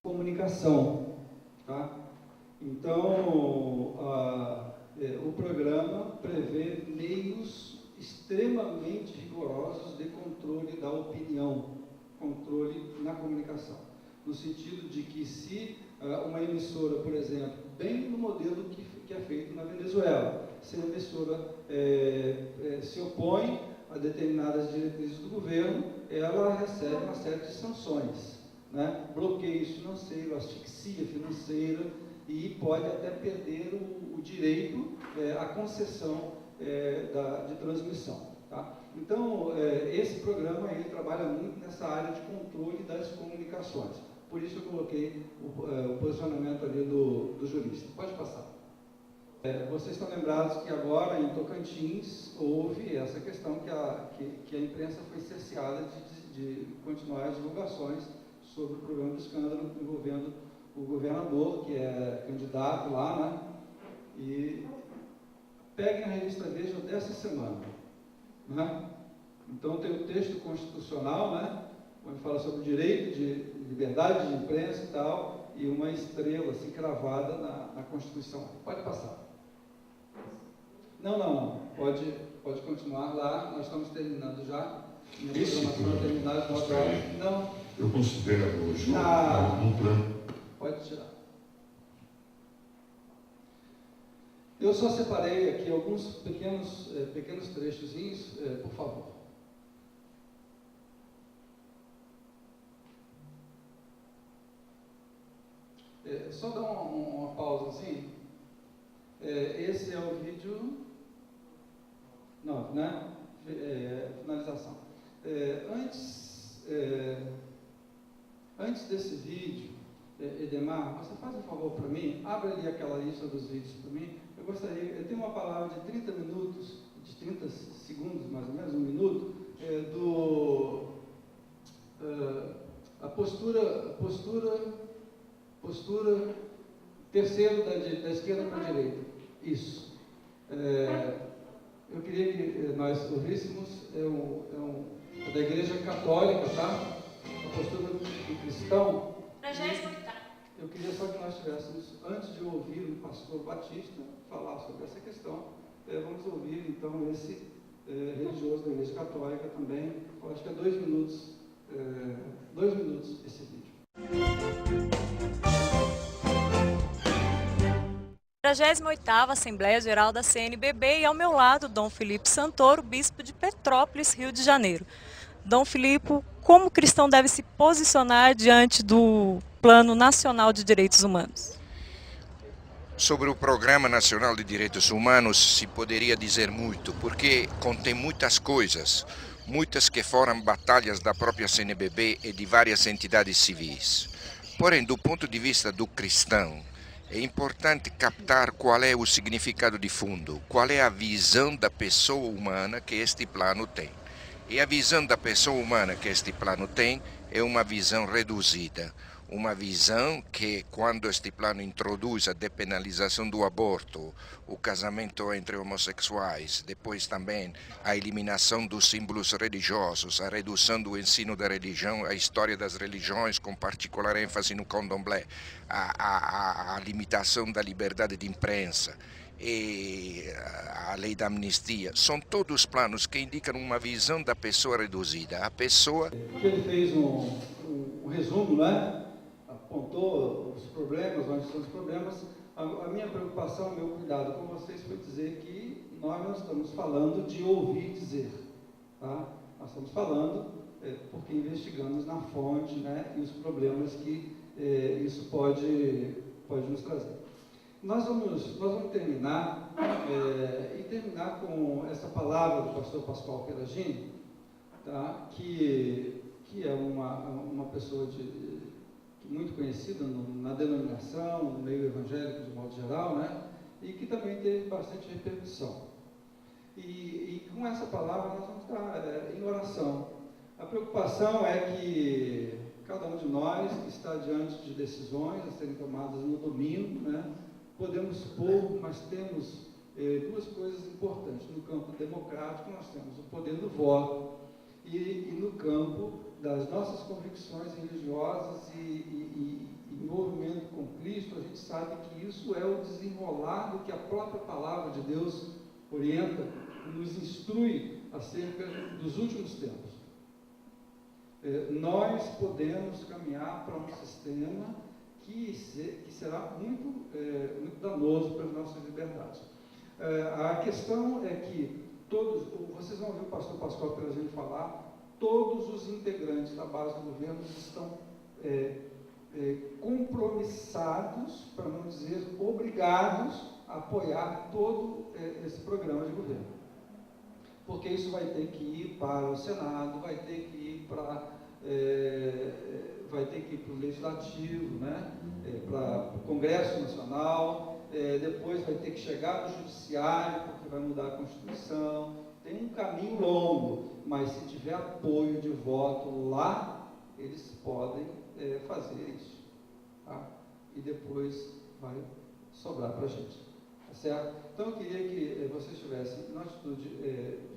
comunicação, tá? Então, o programa prevê meios extremamente rigorosos de controle da opinião, controle na comunicação, no sentido de que se uma emissora, por exemplo, bem no modelo que é feito na Venezuela, se a emissora se opõe a determinadas diretrizes do governo, ela recebe uma série de sanções, né? Bloqueio financeiro, asfixia financeira, e pode até perder o direito à concessão de transmissão. Tá? Então, esse programa ele trabalha muito nessa área de controle das comunicações. Por isso eu coloquei o posicionamento ali do jurista. Pode passar. Vocês estão lembrados que agora, em Tocantins, houve essa questão que a imprensa foi cerceada de continuar as divulgações sobre o programa do escândalo envolvendo o governador, que é candidato lá, né? E peguem a revista Veja dessa semana, né? Então tem o texto constitucional, né? Onde fala sobre o direito de liberdade de imprensa e tal, e uma estrela assim cravada na Constituição. Pode passar. Não. Pode continuar lá. Nós estamos terminando já. Minha programação é terminada às 9 horas. Não. Eu considero hoje um plano. Pode tirar. Eu só separei aqui alguns pequenos trechozinhos, por favor. Só dar uma pausa assim. Esse é o vídeo 9, né? Finalização. Antes desse vídeo, Edemar, você faz um favor para mim, abre ali aquela lista dos vídeos para mim. Eu tenho uma palavra de 30 minutos, de 30 segundos, mais ou menos, um minuto, a postura terceiro da esquerda para a direita. Isso. Eu queria que nós ouvíssemos, da Igreja Católica, tá? A postura do cristão. Eu queria só que nós tivéssemos, antes de ouvir o pastor Batista falar sobre essa questão, vamos ouvir então esse religioso da Igreja Católica também. Eu acho que é 2 minutos esse vídeo. 48ª Assembleia Geral da CNBB, e ao meu lado, Dom Filipe Santoro, bispo de Petrópolis, Rio de Janeiro. Dom Filipe, como o cristão deve se posicionar diante do Plano Nacional de Direitos Humanos? Sobre o Programa Nacional de Direitos Humanos se poderia dizer muito, porque contém muitas coisas, muitas que foram batalhas da própria CNBB e de várias entidades civis. Porém, do ponto de vista do cristão, é importante captar qual é o significado de fundo, qual é a visão da pessoa humana que este plano tem. E a visão da pessoa humana que este plano tem é uma visão reduzida. Uma visão que, quando este plano introduz a depenalização do aborto, o casamento entre homossexuais, depois também a eliminação dos símbolos religiosos, a redução do ensino da religião, a história das religiões, com particular ênfase no candomblé, a limitação da liberdade de imprensa e a lei da amnistia, são todos planos que indicam uma visão da pessoa reduzida. A pessoa... Ele fez um resumo, né? Apontou os problemas, onde são os problemas. A minha preocupação, o meu cuidado com vocês foi dizer que nós não estamos falando de ouvir dizer, tá? Nós estamos falando porque investigamos na fonte, né, e os problemas que isso pode nos trazer. Nós vamos terminar com essa palavra do pastor Pascoal Peragini, tá? que é uma pessoa muito conhecida na denominação, no meio evangélico de modo geral, né? E que também teve bastante repercussão. E com essa palavra nós vamos estar em oração. A preocupação é que cada um de nós que está diante de decisões a serem tomadas no domingo, né? Podemos supor, mas temos duas coisas importantes. No campo democrático nós temos o poder do voto e no campo das nossas convicções religiosas e gente sabe que isso é o desenrolar do que a própria palavra de Deus orienta e nos instrui acerca dos últimos tempos. Nós podemos caminhar para um sistema que será muito danoso para as nossas liberdades. A questão é que vocês vão ouvir o pastor Pascoal Trajano falar, todos os integrantes da base do governo estão compromissados, para não dizer obrigados, a apoiar todo esse programa de governo. Porque isso vai ter que ir para o Senado, vai ter que ir para o Legislativo, né? Para o Congresso Nacional, depois vai ter que chegar no Judiciário, porque vai mudar a Constituição. Tem um caminho longo, mas se tiver apoio de voto lá, eles podem fazer isso. Tá? E depois vai sobrar para a gente. Tá certo? Então, eu queria que vocês tivessem uma atitude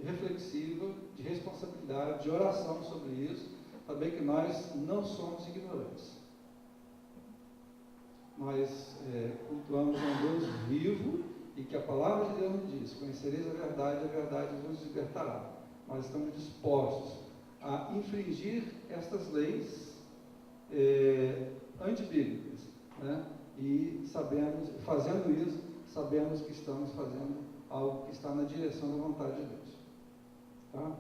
reflexiva, de responsabilidade, de oração sobre isso, saber que nós não somos ignorantes. Nós cultuamos um Deus vivo e que a palavra de Deus nos diz: conhecereis a verdade vos libertará. Nós estamos dispostos a infringir estas leis antibíblicas, né? E fazendo isso, sabemos que estamos fazendo algo que está na direção da vontade de Deus. Tá?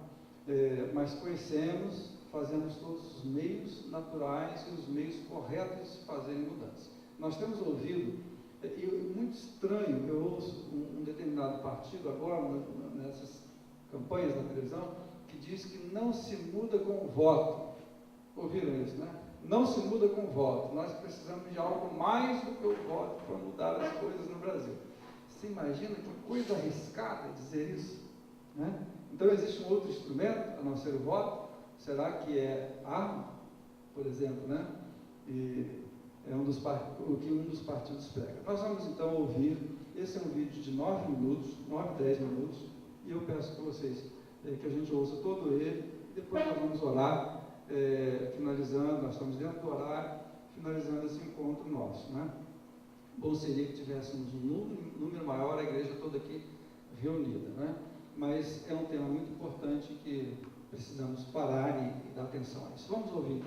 Mas conhecemos, fazemos todos os meios naturais e os meios corretos de se fazerem mudanças. Nós temos ouvido, e muito estranho, eu ouço um determinado partido agora, nessas campanhas na televisão, que diz que não se muda com o voto. Ouviram isso, né? Não se muda com o voto. Nós precisamos de algo mais do que o voto para mudar as coisas no Brasil. Você imagina que coisa arriscada dizer isso? Né? Então, existe um outro instrumento, a não ser o voto. Será que é arma, por exemplo, né? E é o que um dos partidos prega. Nós vamos, então, ouvir. Esse é um vídeo de 9 minutos, 10 minutos, e eu peço que vocês, que a gente ouça todo ele, e depois nós vamos orar, finalizando, nós estamos dentro do horário, finalizando esse encontro nosso, né? Bom seria que tivéssemos um número maior, a igreja toda aqui reunida, né? Mas é um tema muito importante que precisamos parar e dar atenção a isso. Vamos ouvir